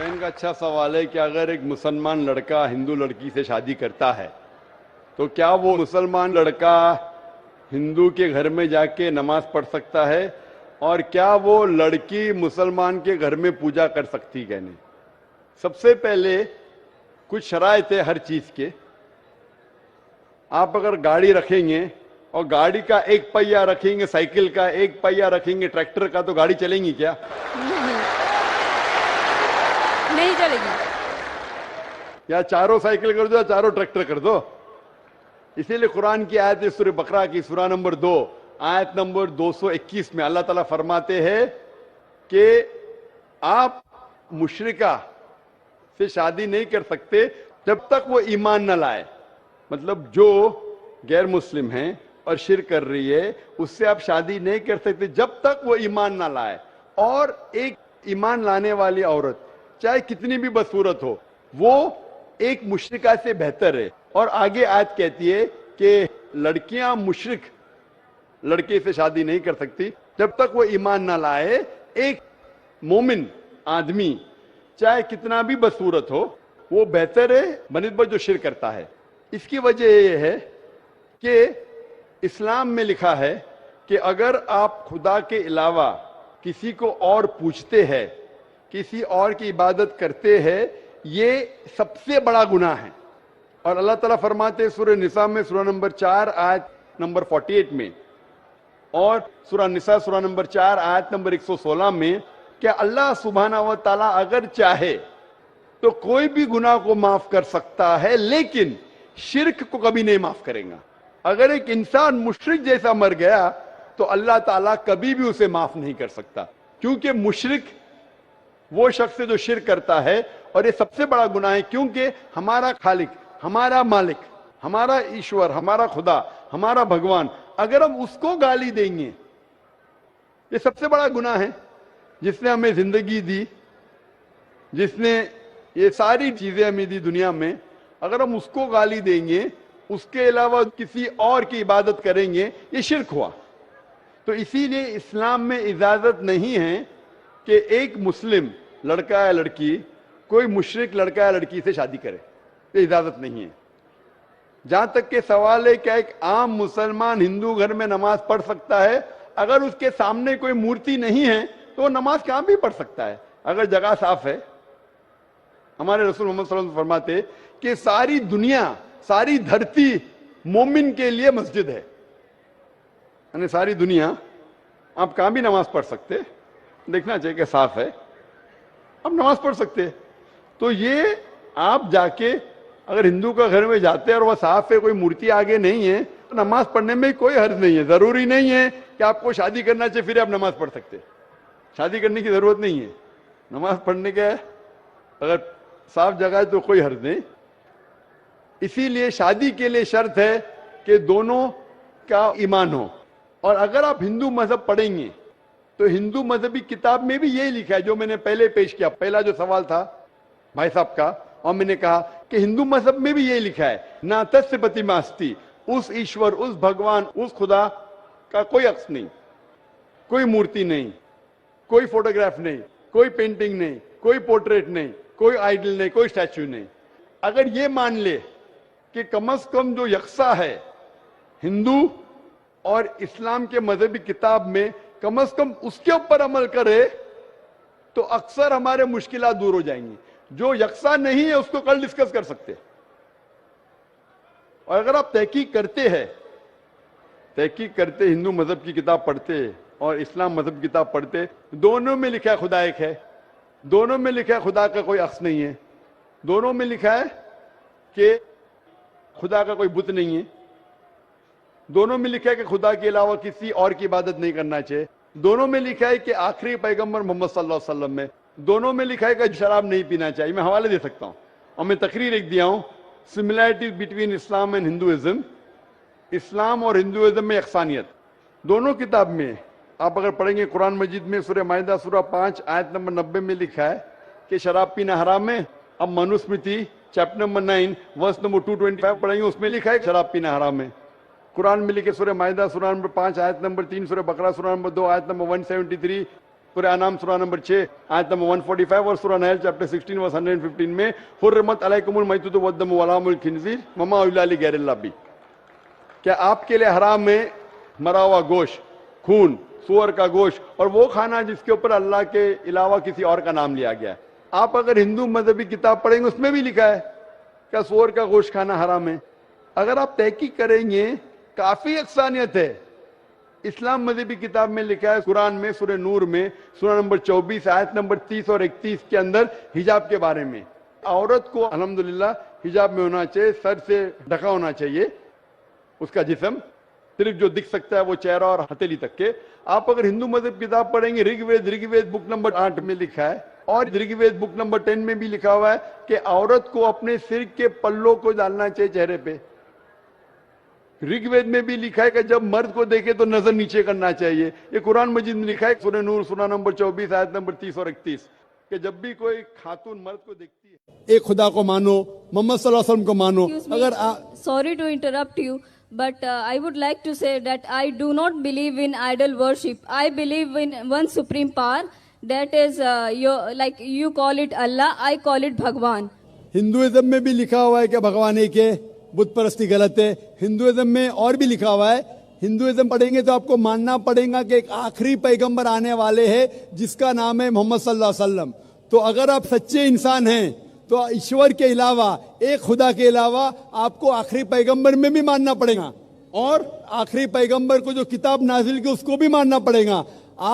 بہن کا اچھا سوال ہے کہ اگر ایک مسلمان لڑکا ہندو لڑکی سے شادی کرتا ہے تو کیا وہ مسلمان لڑکا ہندو کے گھر میں جا کے نماز پڑھ سکتا ہے، اور کیا وہ لڑکی مسلمان کے گھر میں پوجا کر سکتی کہ نہیں؟ سب سے پہلے کچھ شرائط ہے ہر چیز کے. آپ اگر گاڑی رکھیں گے اور گاڑی کا ایک پہیہ رکھیں گے، سائیکل کا ایک پہیہ رکھیں گے، ٹریکٹر کا، تو گاڑی چلیں گی کیا؟ نہیں چلے گی. یا چاروں سائیکل کر دو یا چاروں ٹریکٹر کر دو. اسی لیے قرآن کی آیت ہے سورہ بقرہ کی سورہ نمبر 2 آیت نمبر 221 میں اللہ تعالیٰ فرماتے ہیں کہ آپ مشرکہ سے شادی نہیں کر سکتے جب تک وہ ایمان نہ لائے. مطلب جو غیر مسلم ہیں اور شرک کر رہی ہے اس سے آپ شادی نہیں کر سکتے جب تک وہ ایمان نہ لائے. اور ایک ایمان لانے والی عورت چاہے کتنی بھی بدصورت ہو وہ ایک مشرکہ سے بہتر ہے. اور آگے آیت کہتی ہے کہ لڑکیاں مشرک لڑکے سے شادی نہیں کر سکتی جب تک وہ ایمان نہ لائے. ایک مومن آدمی چاہے کتنا بھی بدصورت ہو وہ بہتر ہے بنسبت جو شرک کرتا ہے. اس کی وجہ یہ ہے کہ اسلام میں لکھا ہے کہ اگر آپ خدا کے علاوہ کسی کو اور پوچھتے ہیں، کسی اور کی عبادت کرتے ہیں، یہ سب سے بڑا گناہ ہے. اور اللہ تعالیٰ فرماتے ہیں سورہ نساء میں سورہ نمبر 4 آیت نمبر 48 میں، اور سورہ نساء سورہ نمبر 4 آیت نمبر 116 میں کہ اللہ سبحانہ و تعالیٰ اگر چاہے تو کوئی بھی گناہ کو معاف کر سکتا ہے، لیکن شرک کو کبھی نہیں معاف کرے گا. اگر ایک انسان مشرک جیسا مر گیا تو اللہ تعالیٰ کبھی بھی اسے معاف نہیں کر سکتا، کیونکہ مشرک وہ شخص ہے جو شرک کرتا ہے. اور یہ سب سے بڑا گناہ ہے، کیونکہ ہمارا خالق، ہمارا مالک، ہمارا ایشور، ہمارا خدا، ہمارا بھگوان، اگر ہم اس کو گالی دیں گے، یہ سب سے بڑا گناہ ہے. جس نے ہمیں زندگی دی، جس نے یہ ساری چیزیں ہمیں دی دنیا میں، اگر ہم اس کو گالی دیں گے، اس کے علاوہ کسی اور کی عبادت کریں گے، یہ شرک ہوا. تو اسی لیے اسلام میں اجازت نہیں ہے کہ ایک مسلم لڑکا یا لڑکی کوئی مشرک لڑکا یا لڑکی سے شادی کرے. یہ اجازت نہیں ہے. جہاں تک کہ سوال ہے کہ ایک عام مسلمان ہندو گھر میں نماز پڑھ سکتا ہے، اگر اس کے سامنے کوئی مورتی نہیں ہے تو وہ نماز کہاں بھی پڑھ سکتا ہے اگر جگہ صاف ہے. ہمارے رسول محمد صلی اللہ علیہ وسلم فرماتے کہ ساری دنیا، ساری دھرتی مومن کے لیے مسجد ہے. یعنی ساری دنیا آپ کہاں بھی نماز پڑھ سکتے، دیکھنا چاہیے کہ صاف ہے، آپ نماز پڑھ سکتے. تو یہ آپ جا کے اگر ہندو کا گھر میں جاتے ہیں اور وہ صاف ہے، کوئی مورتی آگے نہیں ہے، تو نماز پڑھنے میں کوئی حرج نہیں ہے. ضروری نہیں ہے کہ آپ کو شادی کرنا چاہیے پھر آپ نماز پڑھ سکتے. شادی کرنے کی ضرورت نہیں ہے، نماز پڑھنے کا اگر صاف جگہ ہے تو کوئی حرج نہیں. اسی لیے شادی کے لیے شرط ہے کہ دونوں کا ایمان ہو. اور اگر آپ ہندو مذہب پڑھیں گے تو ہندو مذہبی کتاب میں بھی یہی لکھا ہے جو میں نے پہلے پیش کیا. پہلا جو سوال تھا بھائی صاحب کا، اور میں نے کہا کہ ہندو مذہب میں بھی یہی لکھا ہے، نا تس پتیماستی، اس ایشور، اس بھگوان، اس خدا کا کوئی عکس نہیں، کوئی مورتی نہیں، کوئی فوٹوگراف نہیں، کوئی پینٹنگ نہیں، کوئی پورٹریٹ نہیں، کوئی آئیڈل نہیں، کوئی اسٹیچو نہیں. اگر یہ مان لے کہ کم از کم جو یکساں ہے ہندو اور اسلام کے مذہبی کتاب میں، کم از کم اس کے اوپر عمل کرے تو اکثر ہمارے مشکلات دور ہو جائیں گی. جو یکساں نہیں ہے اس کو کل ڈسکس کر سکتے. اور اگر آپ تحقیق کرتے ہندو مذہب کی کتاب پڑھتے اور اسلام مذہب کی کتاب پڑھتے، دونوں میں لکھا ہے خدا ایک ہے، دونوں میں لکھا ہے خدا کا کوئی عکس نہیں ہے، دونوں میں لکھا ہے کہ خدا کا کوئی بت نہیں ہے، دونوں میں لکھا ہے کہ خدا کے علاوہ کسی اور کی عبادت نہیں کرنا چاہیے، دونوں میں لکھا ہے کہ آخری پیغمبر محمد صلی اللہ علیہ وسلم میں، دونوں میں لکھا ہے کہ شراب نہیں پینا چاہیے. میں حوالے دے سکتا ہوں، اور میں تقریر ایک دیا ہوں، similarity between Islam and Hinduism, اسلام اور ہندوازم میں یکسانیت دونوں کتاب میں. آپ اگر پڑھیں گے قرآن مجید میں سورہ مائدہ سورہ 5 آیت نمبر 90 میں لکھا ہے کہ شراب پینا حرام ہے. اب Manusmriti chapter number 9 verse number 225 پڑھیں گے، اس میں لکھا ہے کہ شراب پینا حرام ہے. قرآن میں لکھے سورہ مائدہ سورہ نمبر 5 آیت نمبر 3، سورہ بقرہ سورہ نمبر 2 آیت نمبر 173، سورہ انعام سورہ نمبر 6 آیت نمبر 145 اور سورہ نحل چیپٹر 16 ورس 115 میں حرمت علیکم المیتۃ والدم ولحم الخنزیر وما اہل لغیر اللہ بھی. کیا آپ کے لیے حرام ہے مرا ہوا گوشت, خون, سور کا گوشت اور وہ کھانا جس کے اوپر اللہ کے علاوہ کسی اور کا نام لیا گیا ہے. آپ اگر ہندو مذہبی کتاب پڑھیں گے اس میں بھی لکھا ہے کیا سور کا گوشت کھانا حرام ہے. اگر آپ تحقیق کریں گے کافی یکسانیت ہے. اسلام مذہبی کتاب میں لکھا ہے قرآن میں سورہ نور میں سورہ نمبر 24 آیت نمبر 30 اور 31 کے اندر حجاب کے بارے میں. عورت کو الحمدللہ حجاب میں ہونا چاہیے, سر سے ڈھکا ہونا چاہیے اس کا جسم, صرف جو دکھ سکتا ہے وہ چہرہ اور ہتھیلی تک کے. آپ اگر ہندو مذہب کتاب پڑھیں گے رگ وید بک نمبر 8 میں لکھا ہے اور رگ وید بک نمبر 10 میں بھی لکھا ہوا ہے کہ عورت کو اپنے سر کے پلوں کو ڈالنا چاہیے چہرے پہ. رگ وید میں بھی لکھا ہے کہ جب مرد کو دیکھے تو نظر نیچے کرنا چاہیے. یہ قرآن مجید میں لکھا ہے سورہ نور سورہ نمبر 24 آیت نمبر 30 اور 31 کہ جب بھی کوئی خاتون مرد کو دیکھتی ہے ایک خدا کو مانو, محمد صلی اللہ علیہ وسلم کو مانو. اگر Sorry to interrupt you, but I would like to say that I do not believe in idol worship. I believe in one supreme power, that is like you call it Allah, I call it Bhagwan. Hinduism میں بھی لکھا ہوا ہے کہ بھگوان ایک ہے, بت پرستی غلط ہے. ہندوازم میں اور بھی لکھا ہوا ہے, ہندوازم پڑھیں گے تو آپ کو ماننا پڑے گا کہ ایک آخری پیغمبر آنے والے ہیں جس کا نام ہے محمد صلی اللہ علیہ وسلم. تو اگر آپ سچے انسان ہیں تو ایشور کے علاوہ, ایک خدا کے علاوہ آپ کو آخری پیغمبر میں بھی ماننا پڑے گا, اور آخری پیغمبر کو جو کتاب نازل کی اس کو بھی ماننا پڑے گا.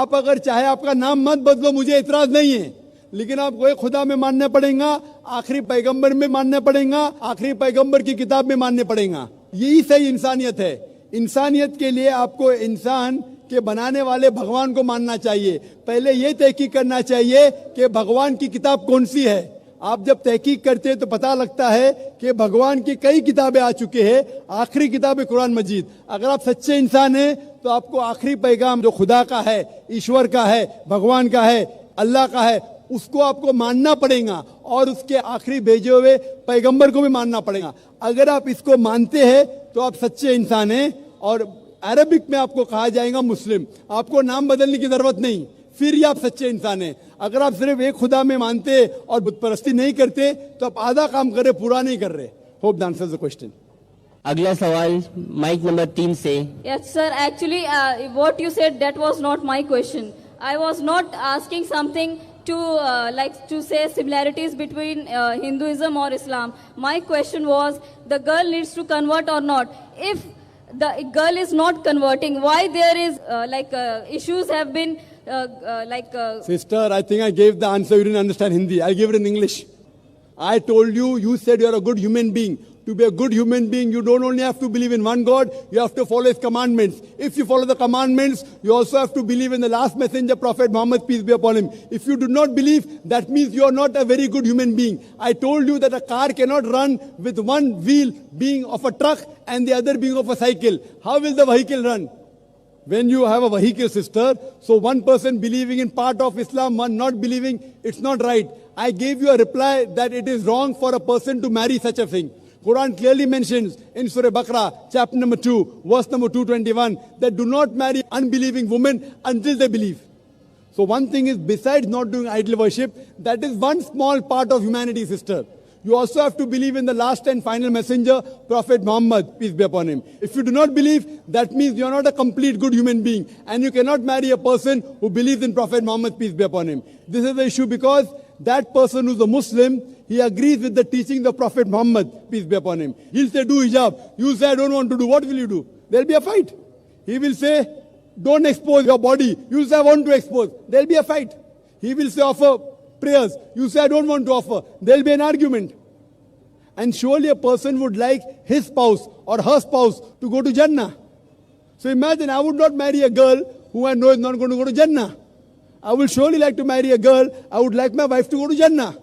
آپ اگر چاہے آپ کا نام مت بدلو, مجھے اعتراض نہیں ہے, لیکن آپ کو ایک خدا میں ماننا پڑے گا, آخری پیغمبر میں ماننا پڑے گا, آخری پیغمبر کی کتاب میں ماننے پڑے گا. یہی صحیح انسانیت ہے. انسانیت کے لیے آپ کو انسان کے بنانے والے بھگوان کو ماننا چاہیے. پہلے یہ تحقیق کرنا چاہیے کہ بھگوان کی کتاب کون سی ہے. آپ جب تحقیق کرتے ہیں تو پتہ لگتا ہے کہ بھگوان کی کئی کتابیں آ چکے ہیں, آخری کتاب ہے قرآن مجید. اگر آپ سچے انسان ہیں تو آپ کو آخری پیغام جو خدا کا ہے, ایشور کا ہے, بھگوان کا ہے, اللہ کا ہے, اس کو آپ کو ماننا پڑے گا, اور اس کے آخری بھیجے ہوئے پیغمبر کو بھی ماننا پڑے گا. اگر آپ اس کو مانتے ہیں تو آپ سچے انسان ہیں, اور عربک میں آپ کو کہا جائے گا مسلم. آپ کو نام بدلنے کی ضرورت نہیں, پھر یہ آپ سچے انسان ہیں. اگر آپ صرف ایک خدا میں مانتے اور بت پرستی نہیں کرتے تو آپ آدھا کام کر رہے, پورا نہیں کر رہے. Hope the answers the question. اگلا سوال مائک نمبر 3 سے. Yes, sir. Actually, what you said, that was not my question. I was not asking something to to say similarities between Hinduism or Islam. My question was, the girl needs to convert or not. If the girl is not converting, why there is issues have been Sister, I think I gave the answer. You didn't understand Hindi. I'll give it in English. I told you, you said you're a good human being. To be a good human being, you don't only have to believe in one God, you have to follow His commandments. If you follow the commandments, you also have to believe in the last messenger, Prophet Muhammad, peace be upon him. If you do not believe, that means you are not a very good human being. I told you that a car cannot run with one wheel being of a truck and the other being of a cycle. How will the vehicle run? When you have a vehicle, sister, so one person believing in part of Islam, one not believing, it's not right. I gave you a reply that it is wrong for a person to marry such a thing. Quran clearly mentions in Surah Baqarah, chapter number 2, verse number 221, that do not marry unbelieving women until they believe. So one thing is, besides not doing idol worship, that is one small part of humanity, sister. You also have to believe in the last and final messenger, Prophet Muhammad, peace be upon him. If you do not believe, that means you are not a complete good human being. And you cannot marry a person who believes in Prophet Muhammad, peace be upon him. This is the issue because that person who's a Muslim, he agrees with the teachings of Prophet Muhammad, peace be upon him. He'll say, do hijab. You say, I don't want to do. What will you do? There'll be a fight. He will say, don't expose your body. You say, I want to expose. There'll be a fight. He will say, offer prayers. You say, I don't want to offer. There'll be an argument. And surely a person would like his spouse or her spouse to go to Jannah. So imagine, I would not marry a girl who I know is not going to go to Jannah. I will surely like to marry a girl. I would like my wife to go to Jannah.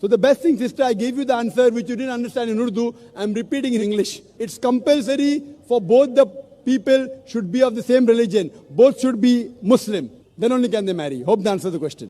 So the best thing, sister, I gave you the answer which you didn't understand in Urdu. I'm repeating in English. It's compulsory for both the people should be of the same religion. Both should be Muslim. Then only can they marry. Hope that answers the question.